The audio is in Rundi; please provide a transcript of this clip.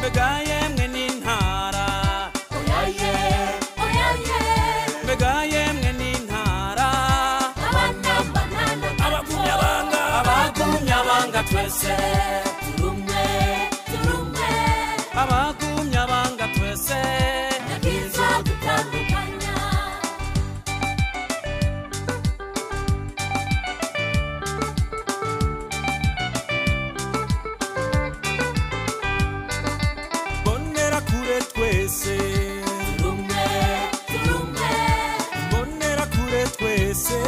mbega yemwe n'intara oyaye oyaye mbega yemwe n'intara abagumyabanga twese turumwe turumwe abagumyabanga twese nagizo dutandukanya bonera kure twese turumwe turumwe bonera kure twese